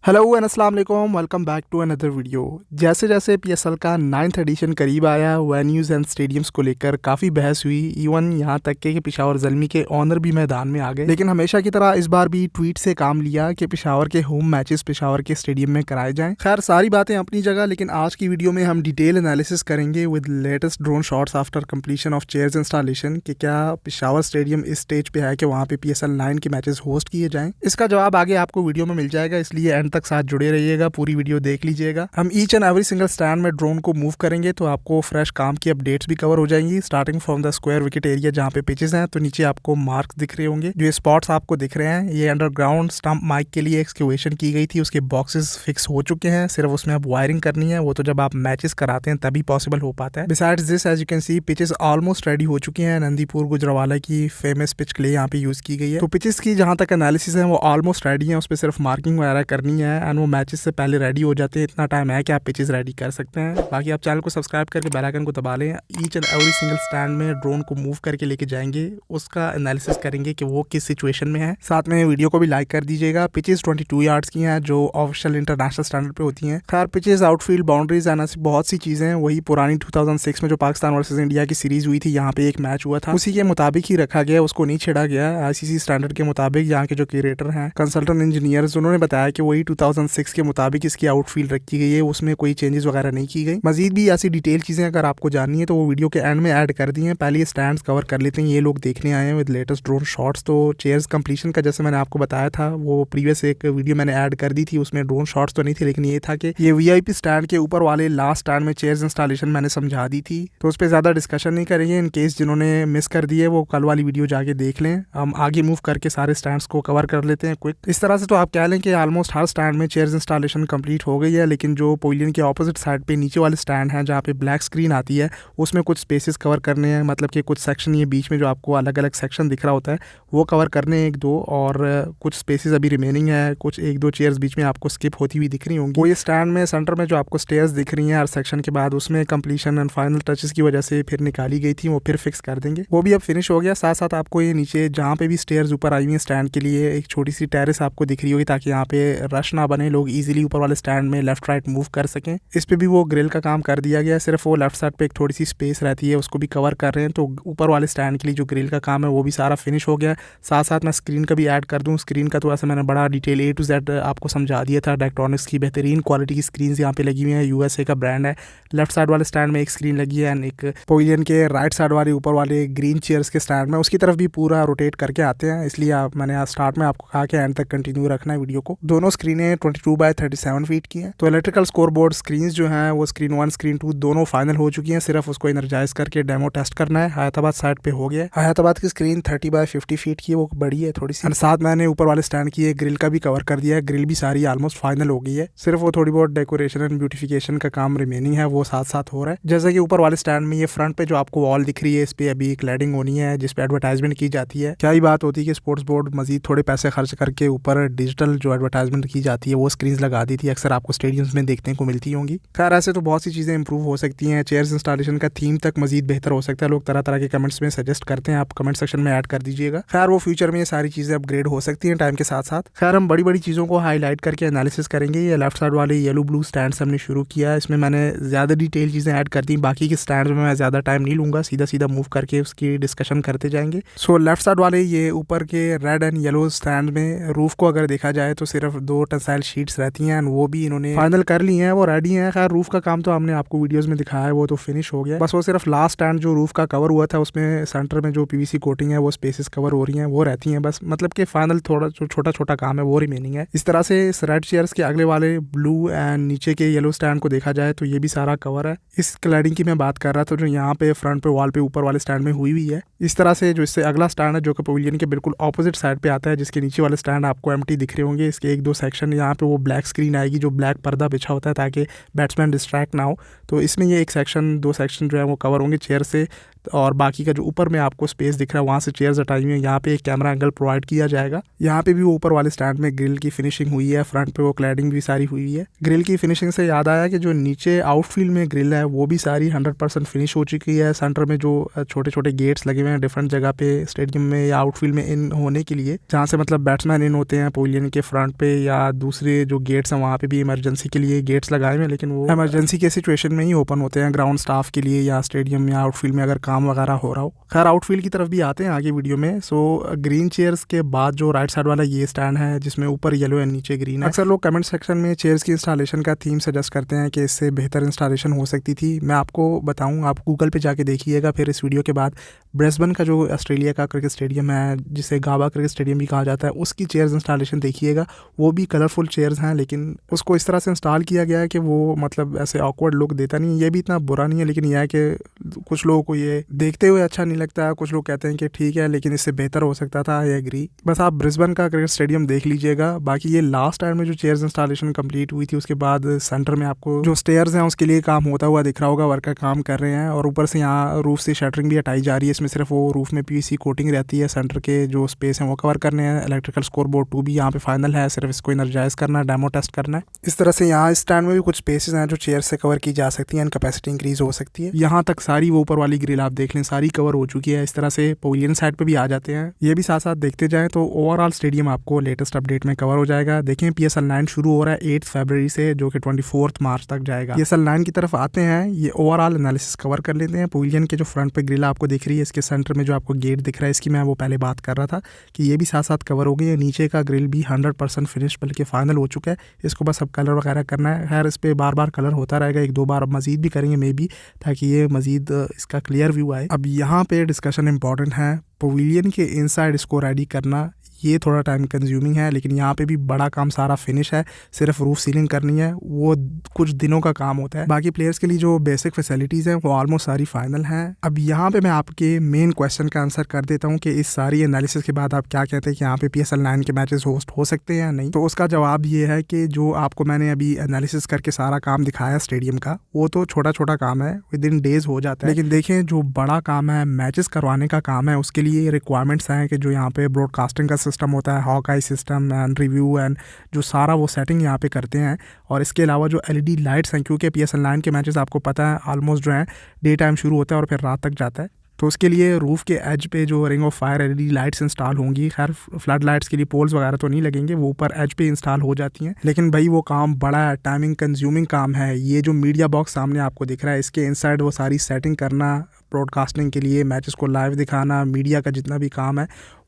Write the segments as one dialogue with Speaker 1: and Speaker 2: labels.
Speaker 1: Hello and अस्सलाम वालेकुम, welcome back to another video. जैसे जैसे पीएसएल का 9th एडिशन करीब आया, वेन्यूज़ एंड स्टेडियम्स को लेकर काफ़ी बहस हुई। इवन यहाँ तक कि पेशावर ज़ल्मी के ऑनर भी मैदान में आ गए। लेकिन हमेशा की तरह इस बार भी ट्वीट से काम लिया कि पेशावर के होम मैचेस पेशावर के स्टेडियम में कराए जाएं। खैर, सारी बातें अपनी जगह, लेकिन आज की वीडियो में हम डिटेल एनालिसिस करेंगे with latest drone shots after completion of chairs installation कि क्या पेशावर स्टेडियम इस स्टेज पे है कि वहाँ पे PSL 9 के मैचेस होस्ट किए जाएं। इसका जवाब आगे आपको वीडियो में मिल जाएगा, इसलिए एंड तक साथ जुड़े रहिएगा, पूरी वीडियो देख लीजिएगा। हम each and every single stand में ड्रोन को मूव करेंगे तो आपको फ्रेश काम की अपडेट्स भी कवर हो जाएंगी, starting from the square wicket area जहाँ पे पिचेस हैं। तो नीचे आपको मार्क्स दिख रहे होंगे, जो ये स्पॉट्स आपको दिख रहे हैं, ये अंडरग्राउंड स्टंप माइक के लिए एक्सक्यूवेशन की गई थी, उसके बॉक्सेस फिक्स हो चुके हैं, सिर्फ उसमें अब वायरिंग करनी है। वो तो जब आप मैचेस कराते हैं तभी पॉसिबल हो पाता है। Besides this, as you can see, pitches almost ready हो चुकी हैं। नंदीपुर गुजरावाला की फेमस पिच क्ले यहाँ पे यूज की गई है। तो पिचेस की जहाँ तक एनालिसिस है वो ऑलमोस्ट रेडी है, उस पर सिर्फ मार्किंग वगैरह करनी है एंड वो मैचेस से पहले रेडी हो जाते हैं। इतना टाइम है कि आप पिचेस रेडी कर सकते हैं। बाकी आप चैनल को सब्सक्राइब करके बेल आइकन को दबा लें। Each and every single stand में ड्रोन को मूव करके लेके जाएंगे, उसका एनालिसिस करेंगे कि वो किस सिचुएशन में है। साथ में वीडियो को भी लाइक कर दीजिएगा। पिचेस 22 यार्ड्स की हैं, जो ऑफिशियल इंटरनेशनल स्टैंडर्ड पे होती हैं। खैर, पिचेस, आउटफील्ड, बाउंड्रीज एंड बहुत सी चीजें वही पुरानी 2006 में जो पाकिस्तान वर्सेस इंडिया की सीरीज हुई थी, यहाँ पे एक मैच हुआ था, उसी के मुताबिक ही रखा गया, उसको नहीं छेड़ा गया। ICC स्टैंडर्ड के मुताबिक यहाँ के जो क्यूरेटर हैं, कंसल्टेंट इंजीनियर्स, उन्होंने बताया कि वही 2006 के मुताबिक इसकी आउटफील्ड रखी गई है, उसमें कोई चेंजेस वगैरह नहीं की गई। मजीद भी ऐसी डिटेल चीजें अगर आपको जाननी है तो वो वीडियो के एंड में ऐड कर दी हैं। पहले ये स्टैंड्स कवर कर लेते हैं, ये लोग देखने आए हैं विद लेटेस्ट ड्रोन शॉट्स। तो चेयर्स कंप्लीशन का जैसे मैंने आपको बताया था, वो प्रीवियस एक वीडियो मैंने ऐड कर दी थी, उसमें ड्रोन शॉट्स तो नहीं थी, लेकिन ये था कि ये VIP स्टैंड के ऊपर वाले लास्ट स्टैंड में चेयर्स इंस्टॉलेशन मैंने समझा दी थी, तो उस पर ज्यादा डिस्कशन नहीं करेंगे। इन केस जिन्होंने मिस कर दी है वो कल वाली वीडियो जाके देख लें। हम आगे मूव करके सारे स्टैंड्स को कवर कर लेते हैं क्विक। इस तरह से तो आप कह लें कि ऑलमोस्ट हर स्टैंड में चेयर्स इंस्टॉलेशन कंप्लीट हो गई है, लेकिन जो पवेलियन के ऑपोजिट साइड पे नीचे वाले स्टैंड हैं जहाँ पे ब्लैक स्क्रीन आती है, उसमें कुछ स्पेसेस कवर करने हैं। मतलब कि कुछ सेक्शन, ये बीच में जो आपको अलग अलग सेक्शन दिख रहा होता है, वो कवर करने हैं 1-2, और कुछ स्पेसेस अभी रिमेनिंग है। कुछ 1-2 चेयर्स बीच में आपको स्किप होती हुई दिख रही होंगी। वो ये स्टैंड में सेंटर में जो आपको स्टेयर्स दिख रही हैं हर सेक्शन के बाद, उसमें कंप्लीशन एंड फाइनल टचेस की वजह से फिर निकाली गई थी, वो फिर फिक्स कर देंगे। वो भी अब फिनिश हो गया। साथ साथ आपको ये नीचे जहाँ पे भी स्टेयर्स ऊपर आई हुई हैं स्टैंड के लिए, एक छोटी सी टेरेस आपको दिख रही होगी, ताकि यहाँ पे रश ना बने, लोग इजीली ऊपर वाले स्टैंड में लेफ्ट राइट मूव कर सकें। इस पे भी वो ग्रिल का काम कर दिया गया, सिर्फ वो लेफ्ट साइड पे एक थोड़ी सी स्पेस रहती है, उसको भी कवर कर रहे हैं। तो ऊपर वाले स्टैंड के लिए जो ग्रिल का काम है वो भी सारा फिनिश हो गया। साथ साथ मैं स्क्रीन का भी ऐड कर दूं। स्क्रीन का तो ऐसे मैंने बड़ा डिटेल A to Z आपको समझा दिया था। डायक्ट्रॉनिक्स की बेहतरीन क्वालिटी की स्क्रीन यहाँ पे लगी हुई है, USA का ब्रांड है। लेफ्ट साइड वाले स्टैंड में एक स्क्रीन लगी है एंड एक पवेलियन के राइट साइड वाले ऊपर वाले ग्रीन चेयर्स के स्टैंड में उसकी तरफ भी पूरा रोटेट करके आते हैं, इसलिए मैंने स्टार्ट में आपको कहा कि एंड तक कंटिन्यू रखना है वीडियो को। दोनों स्क्रीनें 22x37 फीट की हैं। तो इलेक्ट्रिकल स्कोर बोर्ड स्क्रीन जो हैं वो स्क्रीन 1 स्क्रीन 2 दोनों फाइनल हो चुकी हैं, सिर्फ उसको एनर्जाइज करके डेमो टेस्ट करना है। हैदराबाद साइड पे हो गया। हैदराबाद की स्क्रीन 30x50 फीट की है, वो बड़ी है थोड़ी सी। साथ मैंने ऊपर वाले स्टैंड की ग्रिल का भी कवर कर दिया है, ग्रिल भी सारी ऑलमोस्ट फाइनल हो गई है, सिर्फ वो थोड़ी बहुत डेकोरेशन एंड ब्यूटिफिकेशन का काम रिमेनिंग है, वो साथ साथ हो रहा है। जैसे कि ऊपर वाले स्टैंड में ये फ्रंट पे जो आपको वॉल दिख रही है, इस पे अभी क्लैडिंग होनी है जिसपे एडवर्टाइजमेंट की जाती है। क्या ही बात होती है कि स्पोर्ट्स बोर्ड मजीद थोड़े पैसे खर्च करके ऊपर डिजिटल जो एडवर्टाइजमेंट की जाती है वो स्क्रीन लगा दी थी, अक्सर आपको स्टेडियम्स में देखने को मिलती होंगी। खैर, ऐसे तो बहुत सी चीजें इंप्रूव हो सकती हैं। चेयर्स इंस्टॉलेशन का थीम तक मजीद बेहतर हो सकता है, लोग तरह तरह के कमेंट्स में सजेस्ट करते हैं, आप कमेंट सेक्शन में ऐड कर दीजिएगा। खैर, वो फ्यूचर में ये सारी चीजें अपग्रेड हो सकती हैं टाइम के साथ साथ। खैर, हम बड़ी बड़ी चीजों को हाईलाइट करके एनालिसिस करेंगे। ये लेफ्ट साइड वाले येलो ब्लू स्टैंड हमने शुरू किया, इसमें मैंने ज्यादा डिटेल चीजें ऐड कर दी। बाकी के स्टैंड में मैं ज्यादा टाइम नहीं लूंगा, सीधा सीधा मूव करके उसकी डिस्कशन करते जाएंगे। सो लेफ्ट साइड वाले ये ऊपर के रेड एंड येलो स्टैंड में रूफ को अगर देखा जाए तो सिर्फ 2 टेंसाइल शीट्स रहती हैं, वो भी इन्होंने फाइनल कर ली हैं, वो रेडी हैं। खैर, रूफ का काम तो हमने आपको वीडियोस में दिखाया है, वो तो फिनिश हो गया। बस वो सिर्फ लास्ट स्टैंड जो रूफ का कवर हुआ था, उसमें सेंटर में जो PVC कोटिंग है वो स्पेसेस कवर हो रही हैं, वो रहती हैं बस। मतलब कि फाइनल थोड़ा जो छोटा छोटा काम है वो रिमेनिंग है। इस तरह से इस रेड चेयर्स के अगले वाले ब्लू एंड नीचे के येलो स्टैंड को देखा जाए तो ये भी सारा कवर है। इस क्लैडिंग की मैं बात कर रहा था जो यहाँ पे फ्रंट पे वॉल पे ऊपर वाले स्टैंड में हुई है। इस तरह से जो इससे अगला स्टैंड है जो कि पवेलियन के बिल्कुल ऑपोजिट साइड पे आता है, जिसके नीचे वाले स्टैंड आपको एम्प्टी दिख रहे होंगे, इसके 1-2 सेक्शन यहाँ पे वो ब्लैक स्क्रीन आएगी, जो ब्लैक पर्दा बिछा होता है ताकि बैट्समैन डिस्ट्रैक्ट ना हो। तो इसमें ये एक सेक्शन 2 सेक्शन जो है वो कवर होंगे चेयर से। और बाकी का जो ऊपर में आपको स्पेस दिख रहा है वहाँ से चेयर्स हटाई हुई है। यहाँ पे एक कैमरा एंगल प्रोवाइड किया जाएगा। यहाँ पे भी वो ऊपर वाले स्टैंड में ग्रिल की फिनिशिंग हुई है, फ्रंट पे वो क्लैडिंग भी सारी हुई है। ग्रिल की फिनिशिंग से याद आया कि जो नीचे आउटफील्ड में ग्रिल है वो भी सारी 100% फिनिश हो चुकी है। सेंटर में जो छोटे छोटे गेट्स लगे हुए हैं डिफरेंट जगह पे स्टेडियम में या आउटफील्ड में इन होने के लिए, जहाँ से मतलब बैट्समैन इन होते हैं पवेलियन के फ्रंट पे, या दूसरे जो गेट्स हैं वहाँ पे भी इमरजेंसी के लिए गेट्स लगाए हुए हैं, लेकिन वो इमरजेंसी के सिचुएशन में ही ओपन होते हैं ग्राउंड स्टाफ के लिए या स्टेडियम या आउटफील्ड में अगर काम वगैरह हो रहा हो। खैर आउटफील्ड की तरफ भी आते हैं आगे वीडियो में। सो ग्रीन चेयर्स के बाद जो राइट साइड वाला ये स्टैंड है जिसमें ऊपर येलो है नीचे ग्रीन है। अक्सर लोग कमेंट सेक्शन में चेयर्स की इंस्टॉलेशन का थीम सजेस्ट करते हैं कि इससे बेहतर इंस्टॉलेशन हो सकती थी। मैं आपको बताऊं, आप गूगल पे जाके देखिएगा फिर इस वीडियो के बाद। ब्रिस्बेन का जो ऑस्ट्रेलिया का क्रिकेट स्टेडियम है जिसे गाबा क्रिकेट स्टेडियम भी कहा जाता है, उसकी चेयर्स इंस्टॉलेशन देखिएगा। वो भी कलरफुल चेयर्स हैं, लेकिन उसको इस तरह से इंस्टॉल किया गया है कि वो मतलब ऐसे ऑकवर्ड लुक देता नहीं है। ये भी इतना बुरा नहीं है, लेकिन यह है कि कुछ लोगों को ये देखते हुए अच्छा नहीं लगता है। कुछ लोग कहते हैं कि ठीक है लेकिन इससे बेहतर हो सकता था। I agree. बस आप ब्रिस्बेन का क्रिकेट स्टेडियम देख लीजिएगा। बाकी ये लास्ट टाइम में जो चेयर्स इंस्टॉलेशन कंप्लीट हुई थी उसके बाद सेंटर में आपको जो स्टेयर्स हैं उसके लिए काम होता हुआ दिख रहा होगा। वर्कर काम कर रहे हैं और ऊपर से यहाँ रूफ से शटरिंग भी हटाई जा रही है। इसमें सिर्फ वो रूफ में पीवीसी कोटिंग रहती है। सेंटर के जो स्पेस हैं वो कवर करने हैं। इलेक्ट्रिकल स्कोर बोर्ड 2 भी यहाँ पे फाइनल है, सिर्फ इसको एनर्जाइज करना है, डेमो टेस्ट करना है। इस तरह से यहाँ स्टैंड में भी कुछ स्पेसेस हैं जो चेयर से कवर की जा सकती हैं एंड कैपेसिटी इंक्रीज हो सकती है। यहाँ तक सारी वो ऊपर वाली ग्रिल आप देख लें सारी कवर हो चुकी है। इस तरह से पवेलियन साइड पे भी आ जाते हैं। ये भी साथ साथ देखते जाएं तो ओवरऑल स्टेडियम आपको लेटेस्ट अपडेट में कवर हो जाएगा। देखें PSL 9 शुरू हो रहा है 8 फरवरी से, जो कि 24 मार्च तक जाएगा। PSL 9 की तरफ आते हैं, ये ओवरऑल एनालिसिस कवर कर लेते हैं। पवेलियन के जो फ्रंट पे ग्रिल आपको दिख रही है, इसके सेंटर में जो आपको गेट दिख रहा है, इसकी मैं वो पहले बात कर रहा था कि ये भी साथ साथ कवर हो गई है। नीचे का ग्रिल भी 100% फिनिश बल्कि फाइनल हो चुका है। इसको बस अब कलर वगैरह करना है। खैर इस पर बार बार कलर होता रहेगा, 1-2 बार मजीद भी करेंगे मे बी, ताकि ये मजीद इसका क्लियर व्यू आए। अब यहाँ पे डिस्कशन इंपॉर्टेंट है, पवेलियन के इनसाइड इसको रेडी करना ये थोड़ा टाइम कंज्यूमिंग है, लेकिन यहाँ पे भी बड़ा काम सारा फिनिश है। सिर्फ रूफ सीलिंग करनी है, वो कुछ दिनों का काम होता है। बाकी प्लेयर्स के लिए जो बेसिक फैसिलिटीज़ हैं वो ऑलमोस्ट सारी फाइनल हैं। अब यहाँ पे मैं आपके मेन क्वेश्चन का आंसर कर देता हूँ कि इस सारी एनालिसिस के बाद आप क्या कहते हैं कि यहाँ पे PSL 9 के मैचेस होस्ट हो सकते हैं या नहीं। तो उसका जवाब ये है कि जो आपको मैंने अभी एनालिसिस करके सारा काम दिखाया स्टेडियम का, वो तो छोटा छोटा काम है, विद इन डेज हो जाता है। लेकिन देखें जो बड़ा काम है, मैचेस करवाने का काम है, उसके लिए रिक्वायरमेंट्स हैं कि जो यहाँ पे ब्रॉडकास्टिंग का सिस्टम होता है, हॉक-आई सिस्टम एंड रिव्यू एंड जो सारा वो सेटिंग यहाँ पे करते हैं। और इसके अलावा जो LED लाइट्स हैं, क्योंकि PSL 9 के मैचेस आपको पता है ऑलमोस्ट जो है डे टाइम शुरू होता है और फिर रात तक जाता है, तो उसके लिए रूफ के एज पे जो ring of fire LED lights install होंगी। खैर फ्लड लाइट्स के लिए पोल्स वगैरह तो नहीं लगेंगे, वो ऊपर एज पे इंस्टॉल हो जाती हैं। लेकिन भाई वो काम बड़ा है, टाइमिंग कंज्यूमिंग काम है। ये जो मीडिया बॉक्स सामने आपको दिख रहा है, इसके इनसाइड वो सारी सेटिंग करना, ब्रॉडकास्टिंग के लिए मैचेस को लाइव दिखाना, मीडिया का जितना भी काम है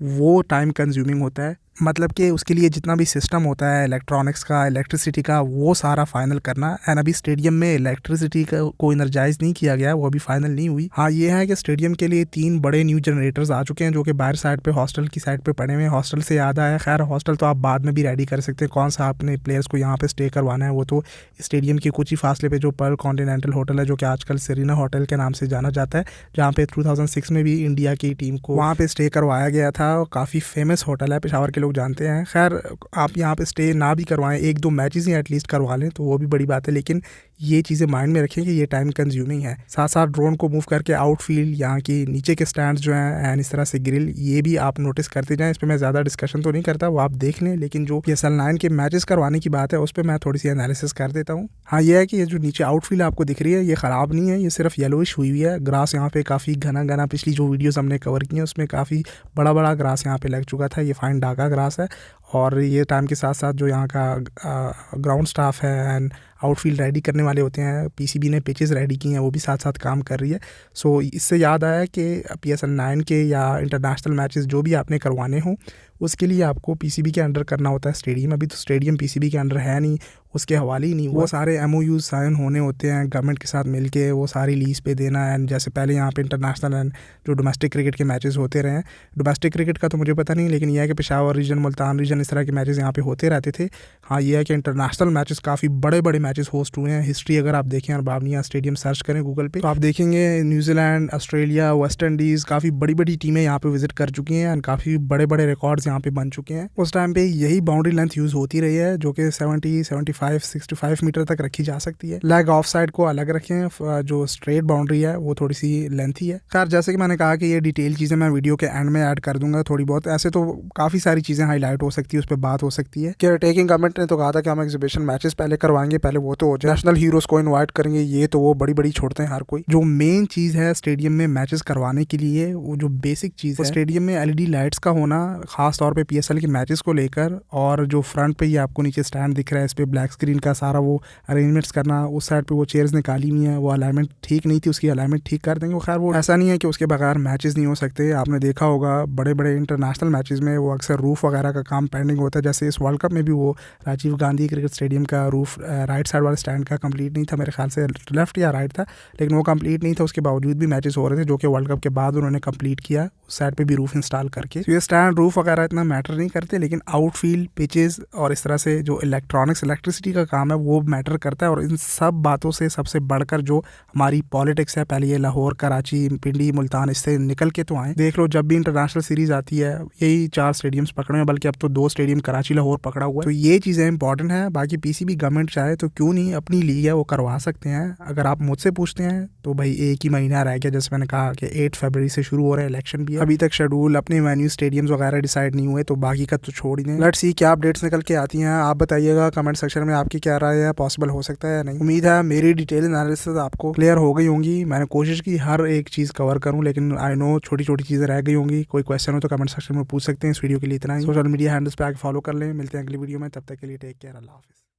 Speaker 1: वो टाइम कंज्यूमिंग होता है। मतलब कि उसके लिए जितना भी सिस्टम होता है इलेक्ट्रॉनिक्स का, इलेक्ट्रिसिटी का, वो सारा फाइनल करना। एंड अभी स्टेडियम में इलेक्ट्रिसिटी को एनर्जाइज नहीं किया गया, वो अभी फाइनल नहीं हुई। हाँ ये है कि स्टेडियम के लिए 3 बड़े न्यू जनरेटर्स आ चुके हैं जो कि बाहर साइड पे हॉस्टल की साइड पे पड़े हुए हैं। हॉस्टल से याद आया, खैर हॉस्टल तो आप बाद में भी रेडी कर सकते हैं। कौन सा आपने प्लेयर्स को यहाँ पे स्टे करवाना है, वो तो स्टेडियम के कुछ ही फासले पे जो पर्ल कॉन्टिनेंटल होटल है, जो कि आजकल सेरिना होटल के नाम से जाना जाता है, जहाँ पे 2006 में भी इंडिया की टीम को वहाँ पे स्टे करवाया गया था। काफ़ी फेमस होटल है, पेशावर के लोग जानते हैं। खैर आप यहाँ पे स्टे ना भी करवाएं, 1-2 मैचेस ही एटलीस्ट करवा लें तो वो भी बड़ी बात है। लेकिन ये चीज़ें माइंड में रखें कि ये टाइम कंज्यूमिंग है। साथ साथ ड्रोन को मूव करके आउटफील्ड, यहाँ की नीचे के स्टैंड्स जो हैं एंड इस तरह से ग्रिल, ये भी आप नोटिस करते जाएं। इस पर मैं ज़्यादा डिस्कशन तो नहीं करता, वो आप देख लें। लेकिन जो PSL 9 के मैचेस करवाने की बात है उस पर मैं थोड़ी सी एनालिसिस कर देता हूँ। हाँ ये है कि ये जो नीचे आउटफील्ड आपको दिख रही है ये ख़राब नहीं है, ये सिर्फ येलोइश हुई हुई है। ग्रास यहाँ पे काफ़ी घना घना, पिछली जो वीडियोज़ हमने कवर की हैं उसमें काफ़ी बड़ा बड़ा ग्रास यहाँ पे लग चुका था। ये फाइन डाका ग्रास है और ये टाइम के साथ साथ जो यहाँ का ग्राउंड स्टाफ है एंड आउटफील्ड रेडी करने वाले होते हैं, PCB ने पिचेस रेडी की हैं, वो भी साथ साथ काम कर रही है। सो इससे याद आया कि PSL 9 के या इंटरनेशनल मैचेस जो भी आपने करवाने हों उसके लिए आपको PCB के अंडर करना होता है स्टेडियम। अभी तो स्टेडियम PCB के अंडर है नहीं, उसके हवाले ही नहीं हुआ। वो सारे MOUs साइन होने होते हैं गवर्नमेंट के साथ मिलके, वो सारी लीज पे देना। एंड जैसे पहले यहाँ पे इंटरनेशनल एंड जो डोमेस्टिक क्रिकेट के मैचेस होते रहे हैं, डोमेस्टिक क्रिकेट का तो मुझे पता नहीं, लेकिन यह है कि पेशावर रीजन, मुल्तान रीजन, इस तरह के मैचेस यहाँ पे होते रहते थे। हाँ ये है कि इंटरनेशनल मैचेस काफ़ी बड़े बड़े मैचेस होस्ट हुए हैं। हिस्ट्री अगर आप देखें और बावनिया स्टेडियम सर्च करें गूगल पे तो आप देखेंगे न्यूजीलैंड, ऑस्ट्रेलिया, वेस्ट इंडीज़, काफ़ी बड़ी बड़ी टीमें यहाँ पे विजिट कर चुकी हैं एंड काफ़ी बड़े बड़े रिकॉर्ड्स यहाँ पे बन चुके हैं। उस टाइम पे यही बाउंड्री लेंथ यूज होती रही है जो कि 70, 75, 65 मीटर तक रखी जा सकती है। लेग ऑफ साइड को अलग रखें, जो स्ट्रेट बाउंड्री है वो थोड़ी सी लेंथी है। खैर जैसे कि मैंने कहा कि ये डिटेल चीजें मैं वीडियो के एंड में ऐड कर दूंगा थोड़ी बहुत। ऐसे तो काफी सारी चीजें हाईलाइट हो सकती है, उस पर बात हो सकती है। केयर टेकिंग गवर्नमेंट ने तो कहा था कि हम एग्जीबिशन मैचेस पहले करवाएंगे, पहले वो तो हो जाए, नेशनल हीरोज को इन्वाइट करेंगे, ये तो वो बड़ी बड़ी छोड़ते हैं हर कोई। जो मेन चीज है स्टेडियम में मैचेस करवाने के लिए, वो जो बेसिक चीज है स्टेडियम में एलईडी लाइट्स का होना, खास तौर पे पीएसएल के मैचेस को लेकर। और जो फ्रंट पे ये आपको नीचे स्टैंड दिख रहा है, इस पे ब्लैक स्क्रीन का सारा वो अरेंजमेंट्स करना। उस साइड पे वो चेयर्स निकाली हुई है, वो अलाइनमेंट ठीक नहीं थी, उसकी अलाइनमेंट ठीक कर देंगे। खैर वो ऐसा नहीं है कि उसके बगैर मैचेस नहीं हो सकते। आपने देखा होगा बड़े बड़े इंटरनेशनल मैचेस में वो अक्सर रूफ वगैरह का काम पेंडिंग होता है। जैसे इस वर्ल्ड कप में भी वो राजीव गांधी क्रिकेट स्टेडियम का रूफ राइट साइड वाले स्टैंड का कंप्लीट नहीं था, मेरे ख्याल से लेफ्ट या राइट था, लेकिन वो कंप्लीट नहीं था। उसके बावजूद भी मैचेस हो रहे थे, जो कि वर्ल्ड कप के बाद उन्होंने कंप्लीट किया, उस साइड पे भी रूफ इंस्टॉल करके। तो ये स्टैंड रूफ वगैरह इतना मैटर नहीं करते, लेकिन आउटफील्ड पिचेस और इस तरह से जो इलेक्ट्रिसिटी का काम है वो मैटर करता है। और इन सब बातों से सबसे बढ़कर जो हमारी पॉलिटिक्स है, पहले ये लाहौर, कराची, पिंडी, मुल्तान, इससे निकल के तो आए। देख लो जब भी इंटरनेशनल सीरीज आती है यही 4 स्टेडियम्स पकड़े हैं, बल्कि अब तो 2 स्टेडियम कराची लाहौर पकड़ा हुआ है। तो ये चीज़ें इंपॉर्टेंट है। बाकी पीसीबी गवर्नमेंट चाहे तो क्यों नहीं अपनी लीग है वो करवा सकते हैं। अगर आप मुझसे पूछते हैं तो भाई एक ही महीना रह गया, जैसे मैंने कहा कि 8 फरवरी से शुरू हो रहा है, इलेक्शन भी है। अभी तक शेड्यूल अपने वेन्यू स्टेडियम्स वगैरह डिसाइड नहीं हुए, तो बाकी का तो छोड़ ही दें। लेट्स सी क्या अपडेट्स निकल के आती हैं। आप बताइएगा कमेंट सेक्शन में आपकी क्या राय है, पॉसिबल हो सकता है या नहीं। उम्मीद है मेरी डिटेल एनालिसिस आपको क्लियर हो गई होंगी। मैंने कोशिश की हर एक चीज़ कवर करूँ, लेकिन आई नो छोटी छोटी चीज़ें रह गई होंगी। कोई क्वेश्चन हो तो कमेंट सेक्शन में पूछ सकते हैं। इस वीडियो के लिए इतना ही। सोशल मीडिया हैंडल्स पे आके फॉलो कर लें। मिलते हैं अगली वीडियो में, तब तक के लिए टेक केयर, अल्लाह हाफिज़।